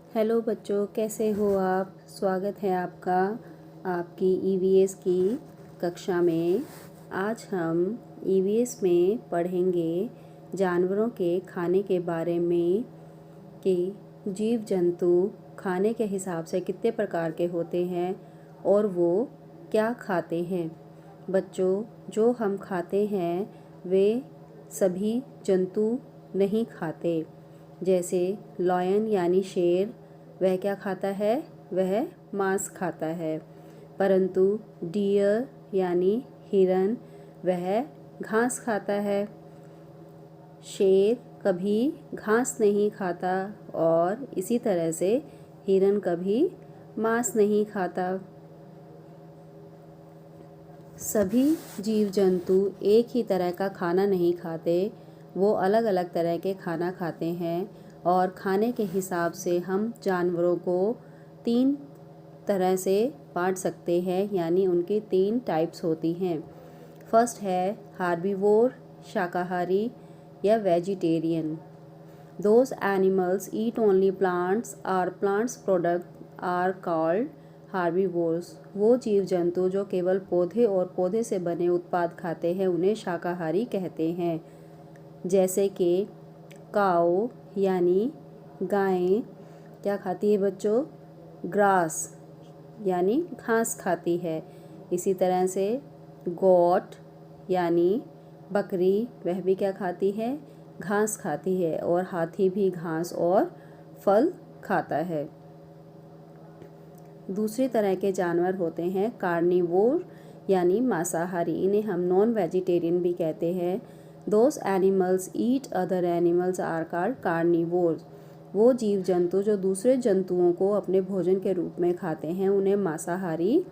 Hello बच्चों, कैसे हो आप। स्वागत है आपका आपकी ईवीएस की कक्षा में। आज हम ईवीएस में पढ़ेंगे जानवरों के खाने के बारे में कि जीव जंतु खाने के हिसाब से कितने प्रकार के होते हैं और वो क्या खाते हैं। बच्चों, जो हम खाते हैं वे सभी जंतु नहीं खाते। जैसे लायन यानी शेर, वह क्या खाता है? वह मांस खाता है। परंतु डियर यानी हिरन, वह घास खाता है। शेर कभी घास नहीं खाता और इसी तरह से हिरन कभी मांस नहीं खाता। सभी जीव जंतु एक ही तरह का खाना नहीं खाते, वो अलग अलग तरह के खाना खाते हैं। और खाने के हिसाब से हम जानवरों को 3 तरह से बांट सकते हैं, यानी उनकी 3 टाइप्स होती हैं। फर्स्ट है हार्बीवोर, शाकाहारी या vegetarian. Those animals eat only plants or plants product are called herbivores। वो जीव जंतु जो केवल पौधे और पौधे से बने उत्पाद खाते हैं उन्हें शाकाहारी कहते हैं। जैसे कि काऊ यानी गायें क्या खाती है बच्चों? ग्रास यानी घास खाती है। इसी तरह से गोट यानी बकरी, वह भी क्या खाती है? घास खाती है। और हाथी भी घास और फल खाता है। दूसरी तरह के जानवर होते हैं कार्निवोर यानी मांसाहारी, इन्हें हम नॉन वेजिटेरियन भी कहते हैं। Those animals eat other animals are called carnivore. वो जीव जंतु जो दूसरे जंतुओं को अपने भोजन के रूप में खाते हैं उन्हें मांसाहारी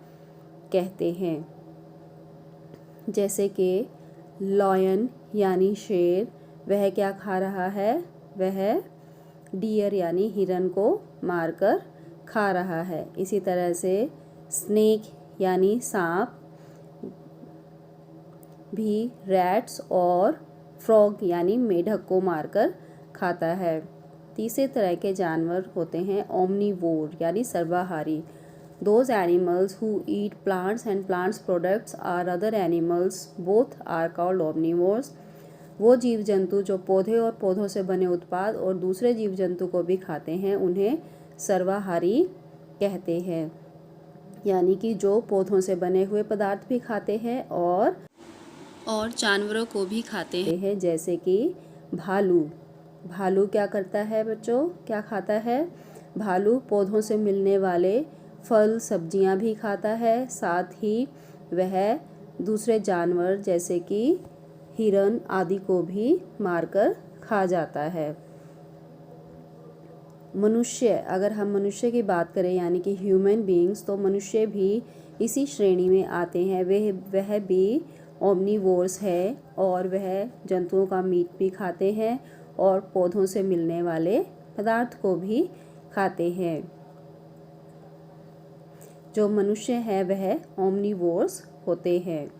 कहते हैं। जैसे कि लॉयन यानी शेर, वह क्या खा रहा है? वह डियर यानी हिरन को मारकर खा रहा है। इसी तरह से स्नेक यानी सांप भी रैट्स और फ्रॉग यानी मेढक को मारकर खाता है। तीसरे तरह के जानवर होते हैं ओमनीवोर यानी सर्वाहारी। Those animals who eat plants and plants products are other animals, both are called omnivores। वो जीव जंतु जो पौधे और पौधों से बने उत्पाद और दूसरे जीव जंतु को भी खाते हैं उन्हें सर्वाहारी कहते हैं। यानी कि जो पौधों से बने हुए पदार्थ भी खाते हैं और जानवरों को भी खाते हैं। जैसे कि भालू। भालू क्या करता है बच्चों? क्या खाता है? भालू पौधों से मिलने वाले फल सब्जियां भी खाता है, साथ ही वह दूसरे जानवर जैसे कि हिरन आदि को भी मारकर खा जाता है। मनुष्य, अगर हम मनुष्य की बात करें यानी कि ह्यूमन बीइंग्स, तो मनुष्य भी इसी श्रेणी में आते हैं। वह भी ओमनीवोर्स है और वह जंतुओं का मीट भी खाते हैं और पौधों से मिलने वाले पदार्थ को भी खाते हैं। जो मनुष्य है वह ओमनीवोर्स होते हैं।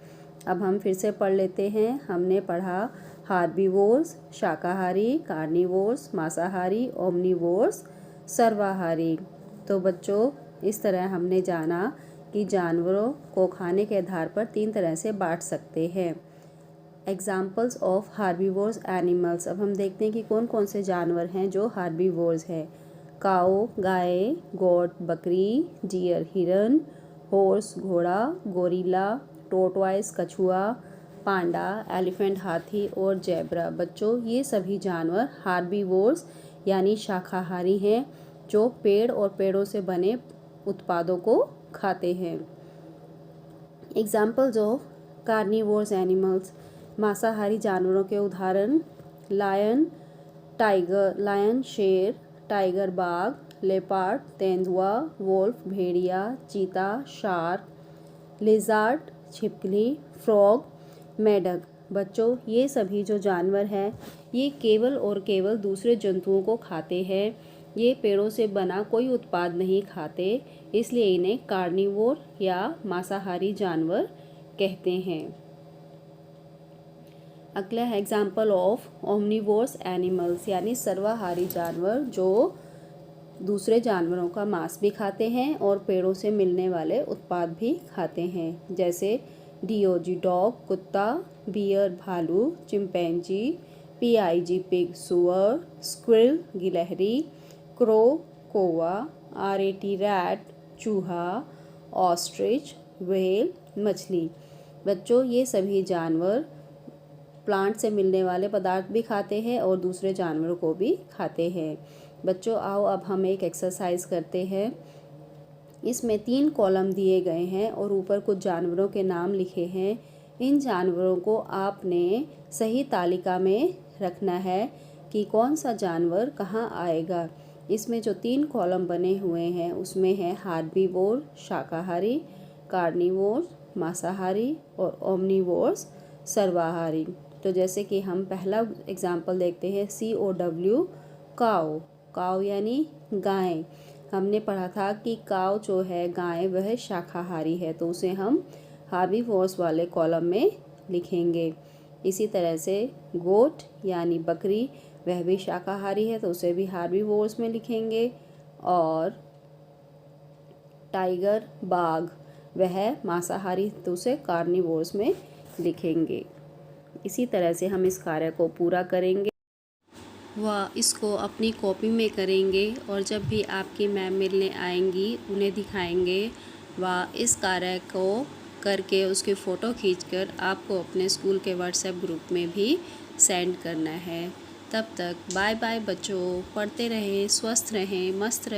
अब हम फिर से पढ़ लेते हैं। हमने पढ़ा हार्बीवोर्स शाकाहारी, कार्निवोर्स मांसाहारी, ओमनीवोर्स सर्वाहारी। तो बच्चों, इस तरह हमने जाना कि जानवरों को खाने के आधार पर 3 तरह से बांट सकते हैं। Examples of herbivores animals. अब हम देखते हैं कि कौन कौन से जानवर हैं जो हार्बीवोर्स हैं। काऊ गाय, गोट बकरी, डियर हिरन, हॉर्स घोड़ा, गोरिल्ला, टोर्टवाइस कछुआ, पांडा एलिफेंट हाथी और जेब्रा। बच्चों, ये सभी जानवर हार्बीवोर्स यानी शाकाहारी हैं जो पेड़ और पेड़ों से बने उत्पादों को खाते हैं। Examples of carnivores animals. मांसाहारी जानवरों के उदाहरण लायन शेर, टाइगर बाघ, लेपर्ड तेंदुआ, वोल्फ भेड़िया, चीता शार्क, लिजार्ड छिपकली, फ्रॉग मेढक। बच्चों, ये सभी जो जानवर हैं ये केवल और केवल दूसरे जंतुओं को खाते हैं। ये पेड़ों से बना कोई उत्पाद नहीं खाते, इसलिए इन्हें कार्निवोर या मांसाहारी जानवर कहते हैं। अगला है एग्जाम्पल ऑफ ओमनीवोर्स एनिमल्स यानी सर्वाहारी जानवर जो दूसरे जानवरों का मांस भी खाते हैं और पेड़ों से मिलने वाले उत्पाद भी खाते हैं, जैसे डीओजी डॉग कुत्ता, बियर भालू, चिंपैंजी, पीआईजी पिग सुअर, स्क्विरल गिलहरी, क्रो कौवा, आरएटी रैट चूहा, ऑस्ट्रिच व्हेल मछली। बच्चों, ये सभी जानवर प्लांट से मिलने वाले पदार्थ भी खाते हैं और दूसरे जानवरों को भी खाते हैं। बच्चों, आओ अब हम एक एक्सरसाइज करते हैं। इसमें 3 कॉलम दिए गए हैं और ऊपर कुछ जानवरों के नाम लिखे हैं। इन जानवरों को आपने सही तालिका में रखना है कि कौन सा जानवर कहाँ आएगा। इसमें जो 3 कॉलम बने हुए हैं उसमें है हार्बीवोर शाकाहारी, कार्निवोर मांसाहारी और ओमनीवोर्स सर्वाहारी। तो जैसे कि हम पहला एग्जाम्पल देखते हैं, COW काऊ। काऊ यानी गाय। हमने पढ़ा था कि काऊ जो है गाय वह शाकाहारी है, तो उसे हम हार्बीवोर्स वाले कॉलम में लिखेंगे। इसी तरह से गोट यानी बकरी वह भी शाकाहारी है, तो उसे भी हार्बीवोर्स में लिखेंगे। और टाइगर बाघ वह मांसाहारी, तो उसे कार्निवोर्स में लिखेंगे। इसी तरह से हम इस कार्य को पूरा करेंगे व इसको अपनी कॉपी में करेंगे और जब भी आपकी मैम मिलने आएंगी उन्हें दिखाएंगे व इस कार्य को करके उसकी फ़ोटो खींचकर आपको अपने स्कूल के व्हाट्सएप ग्रुप में भी सेंड करना है। तब तक बाय बाय बच्चों, पढ़ते रहें, स्वस्थ रहें, मस्त रहें।